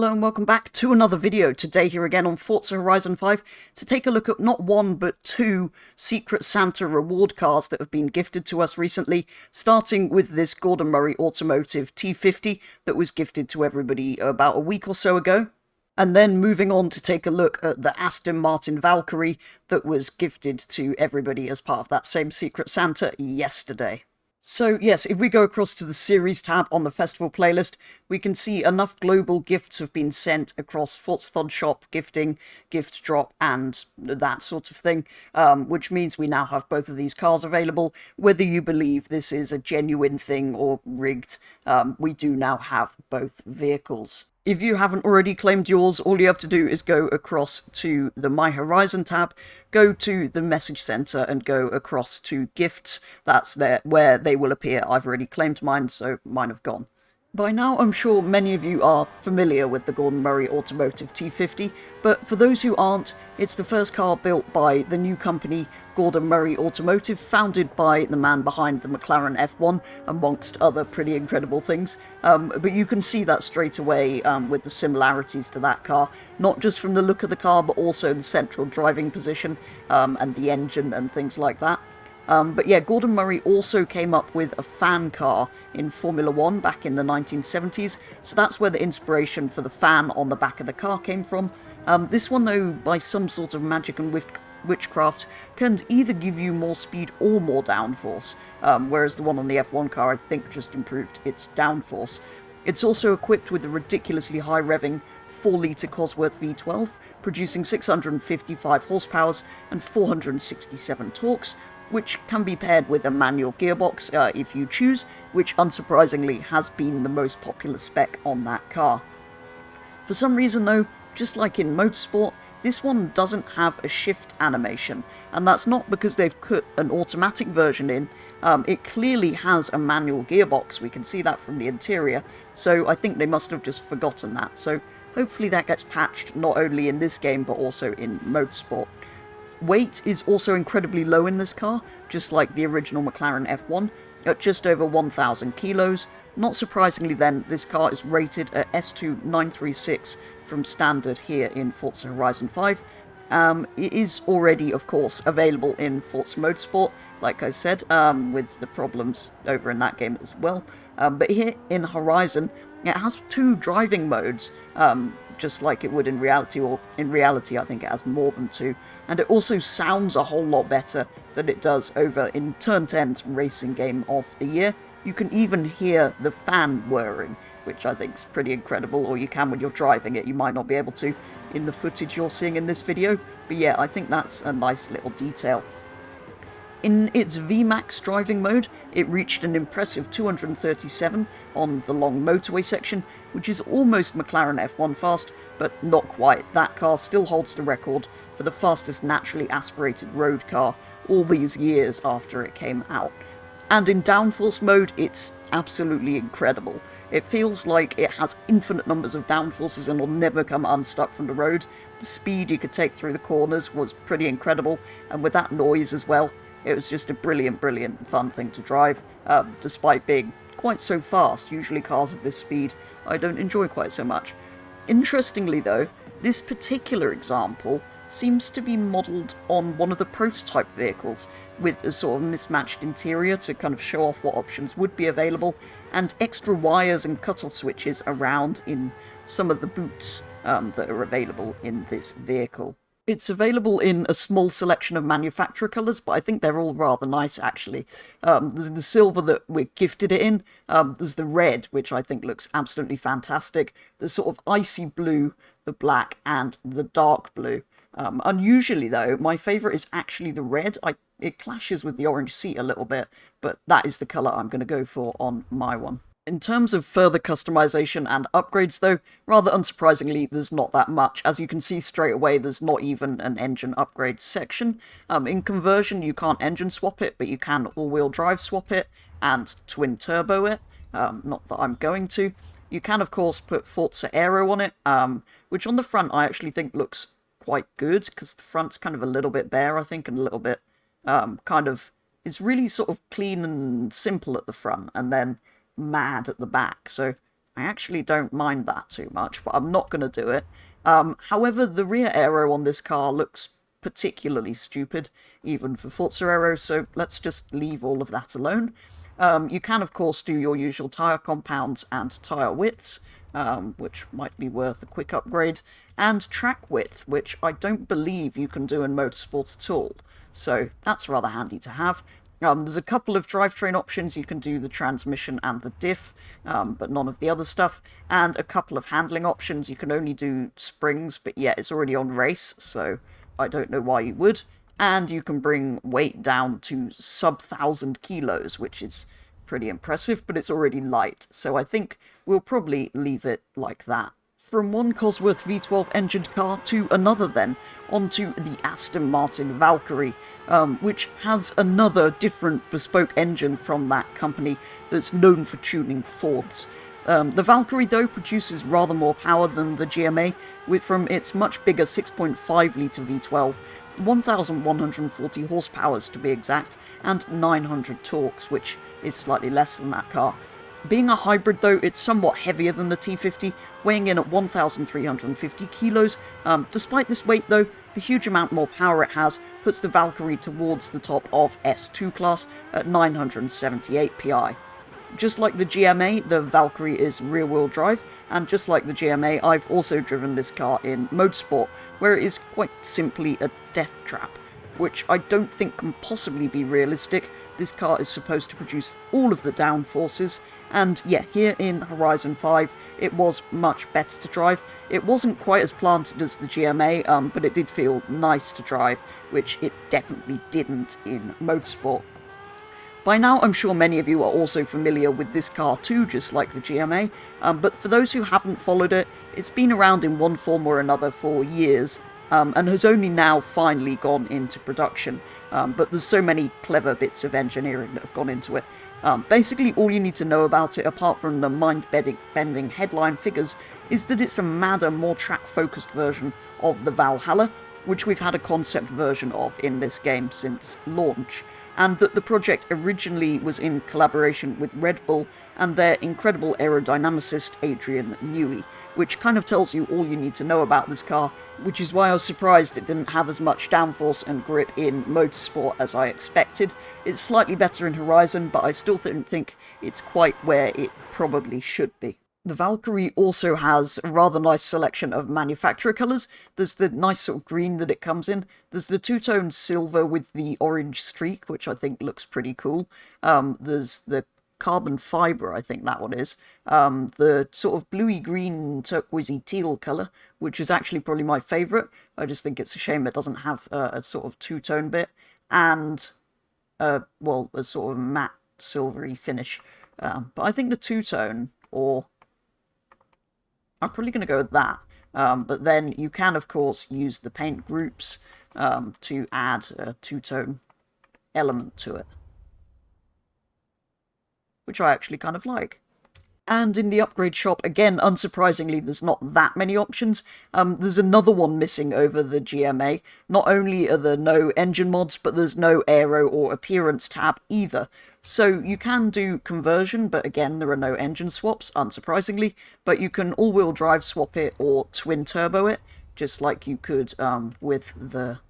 Hello and welcome back to another video. Today here again on Forza Horizon 5 to take a look at not one but two Secret Santa reward cars that have been gifted to us recently, starting with this Gordon Murray Automotive T.50 that was gifted to everybody about a week or so ago. And then moving on to take a look at the Aston Martin Valkyrie that was gifted to everybody as part of that same Secret Santa yesterday. So yes, if we go across to the series tab on the festival playlist, we can see enough global gifts have been sent across Forza Shop, gifting, gift drop, and that sort of thing, which means we now have both of these cars available. Whether you believe this is a genuine thing or rigged, we do now have both vehicles. If you haven't already claimed yours, all you have to do is go across to the My Horizon tab, go to the message center and go across to gifts. That's there where they will appear. I've already claimed mine, so mine have gone. By now, I'm sure many of you are familiar with the Gordon Murray Automotive T.50, but for those who aren't, it's the first car built by the new company Gordon Murray Automotive, founded by the man behind the McLaren F1, amongst other pretty incredible things. But you can see that straight away with the similarities to that car, not just from the look of the car, but also the central driving position and the engine and things like that. But yeah, Gordon Murray also came up with a fan car in Formula 1 back in the 1970s, so that's where the inspiration for the fan on the back of the car came from. This one, though, by some sort of magic and witchcraft, can either give you more speed or more downforce, whereas the one on the F1 car, I think, just improved its downforce. It's also equipped with a ridiculously high-revving 4-litre Cosworth V12, producing 655 horsepower and 467 torques, which can be paired with a manual gearbox if you choose, which unsurprisingly has been the most popular spec on that car. For some reason though, just like in Motorsport, this one doesn't have a shift animation, and that's not because they've put an automatic version in. It clearly has a manual gearbox, we can see that from the interior, so I think they must have just forgotten that, so hopefully that gets patched not only in this game but also in Motorsport. Weight is also incredibly low in this car, just like the original McLaren F1, at just over 1,000 kilos. Not surprisingly then, this car is rated at S2 936 from standard here in Forza Horizon 5. It is already, of course, available in Forza Motorsport, like I said, with the problems over in that game as well. But here in Horizon, it has two driving modes, just like it would in reality, or in reality I think it has more than two, and it also sounds a whole lot better than it does over in Turn 10's racing game of the year. You can even hear the fan whirring, which I think is pretty incredible, or you can when you're driving it. You might not be able to in the footage you're seeing in this video, but yeah, I think that's a nice little detail. In its VMAX driving mode, it reached an impressive 237 on the long motorway section, which is almost McLaren F1 fast, but not quite. That car still holds the record for the fastest naturally aspirated road car all these years after it came out. And in downforce mode, it's absolutely incredible. It feels like it has infinite numbers of downforces and will never come unstuck from the road. The speed you could take through the corners was pretty incredible, and with that noise as well, it was just a brilliant, brilliant fun thing to drive, despite being quite so fast. Usually cars of this speed I don't enjoy quite so much. Interestingly though, this particular example seems to be modelled on one of the prototype vehicles, with a sort of mismatched interior to kind of show off what options would be available, and extra wires and cut-off switches around in some of the boots that are available in this vehicle. It's available in a small selection of manufacturer colours, but I think they're all rather nice, actually. There's the silver that we're gifted it in, there's the red, which I think looks absolutely fantastic, the sort of icy blue, the black, and the dark blue. Unusually, though, my favourite is actually the red. It clashes with the orange seat a little bit, but that is the colour I'm going to go for on my one. In terms of further customization and upgrades though, rather unsurprisingly, there's not that much. As you can see straight away, there's not even an engine upgrade section. In conversion, you can't engine swap it, but you can all-wheel drive swap it and twin turbo it. Not that I'm going to. You can, of course, put Forza Aero on it, which on the front I actually think looks quite good, because the front's kind of a little bit bare, I think, and a little bit it's really sort of clean and simple at the front, and then mad at the back, so I actually don't mind that too much, but I'm not going to do it. However, the rear aero on this car looks particularly stupid, even for Forza Aero, so let's just leave all of that alone. You can, of course, do your usual tyre compounds and tyre widths, which might be worth a quick upgrade, and track width, which I don't believe you can do in Motorsport at all, so that's rather handy to have. There's a couple of drivetrain options. You can do the transmission and the diff, but none of the other stuff. And a couple of handling options. You can only do springs, but yeah, it's already on race, so I don't know why you would. And you can bring weight down to sub 1,000 kilos, which is pretty impressive, but it's already light. So I think we'll probably leave it like that. From one Cosworth V12 engined car to another then, onto the Aston Martin Valkyrie, which has another different bespoke engine from that company that's known for tuning Fords. The Valkyrie, though, produces rather more power than the GMA, from its much bigger 6.5-litre V12, 1,140 horsepower to be exact, and 900 torques, which is slightly less than that car. Being a hybrid, though, it's somewhat heavier than the T.50, weighing in at 1,350 kilos. Despite this weight, though, the huge amount more power it has puts the Valkyrie towards the top of S2 class at 978 PI. Just like the GMA, the Valkyrie is rear-wheel drive, and just like the GMA, I've also driven this car in Motorsport, where it is quite simply a death trap, which I don't think can possibly be realistic. This car is supposed to produce all of the downforces, and yeah, here in Horizon 5, it was much better to drive. It wasn't quite as planted as the GMA, but it did feel nice to drive, which it definitely didn't in Motorsport. By now, I'm sure many of you are also familiar with this car too, just like the GMA, but for those who haven't followed it, it's been around in one form or another for years, and has only now finally gone into production. But there's so many clever bits of engineering that have gone into it. Basically, all you need to know about it, apart from the mind-bending headline figures, is that it's a madder, more track-focused version of the Valhalla, which we've had a concept version of in this game since launch, and that the project originally was in collaboration with Red Bull and their incredible aerodynamicist Adrian Newey, which kind of tells you all you need to know about this car, which is why I was surprised it didn't have as much downforce and grip in Motorsport as I expected. It's slightly better in Horizon, but I still don't think it's quite where it probably should be. The Valkyrie also has a rather nice selection of manufacturer colours. There's the nice sort of green that it comes in. There's the two-tone silver with the orange streak, which I think looks pretty cool. There's the carbon fibre, I think that one is. The sort of bluey-green, turquoisey teal colour, which is actually probably my favourite. I just think it's a shame it doesn't have a sort of two-tone bit. And, well, a sort of matte silvery finish. But I think the two-tone, or I'm probably going to go with that. But then you can, of course, use the paint groups to add a two-tone element to it, which I actually kind of like. And in the upgrade shop, again, unsurprisingly, there's not that many options. There's another one missing over the GMA. Not only are there no engine mods, but there's no aero or appearance tab either. So you can do conversion, but again, there are no engine swaps, unsurprisingly. But you can all-wheel drive swap it or twin-turbo it, just like you could with the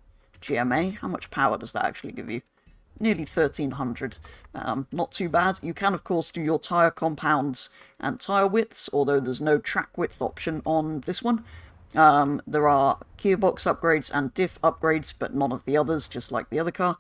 GMA. How much power does that actually give you? Nearly 1,300. Not too bad. You can, of course, do your tyre compounds and tyre widths, although there's no track width option on this one. There are gearbox upgrades and diff upgrades, but none of the others, just like the other car.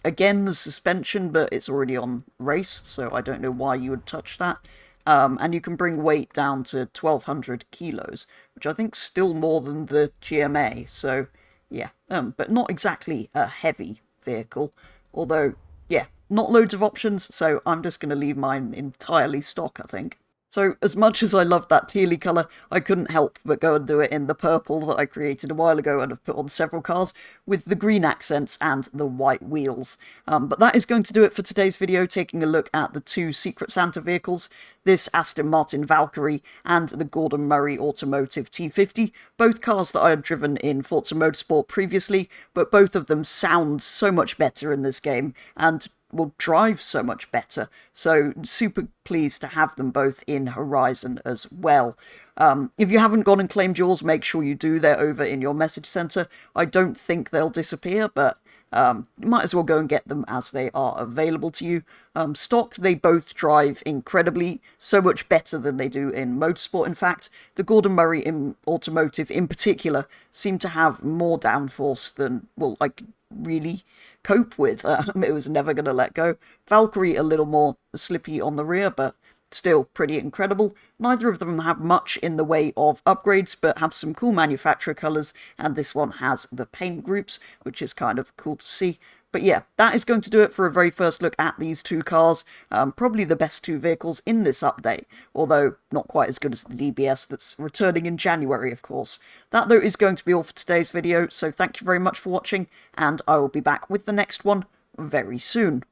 Again, there's suspension, but it's already on race, so I don't know why you would touch that. And you can bring weight down to 1,200 kilos, which I think is still more than the GMA, so yeah. But not exactly a heavy vehicle, although, yeah, not loads of options, so I'm just going to leave mine entirely stock, I think. So, as much as I love that tealy colour, I couldn't help but go and do it in the purple that I created a while ago and have put on several cars, with the green accents and the white wheels. But that is going to do it for today's video, taking a look at the two Secret Santa vehicles, this Aston Martin Valkyrie and the Gordon Murray Automotive T.50, both cars that I had driven in Forza Motorsport previously, but both of them sound so much better in this game, and will drive so much better. So super pleased to have them both in Horizon as well. If you haven't gone and claimed yours, make sure you do. They're over in your message center. I don't think they'll disappear, but you might as well go and get them as they are available to you. Stock, they both drive incredibly, so much better than they do in motorsport. In fact, the Gordon Murray Automotive in particular seem to have more downforce than, well, I could really cope with. It was never going to let go. Valkyrie a little more slippy on the rear, but still pretty incredible. Neither of them have much in the way of upgrades, but have some cool manufacturer colours, and this one has the paint groups, which is kind of cool to see. But yeah, that is going to do it for a very first look at these two cars. Probably the best two vehicles in this update, although not quite as good as the DBS that's returning in January, of course. That, though, is going to be all for today's video, so thank you very much for watching, and I will be back with the next one very soon.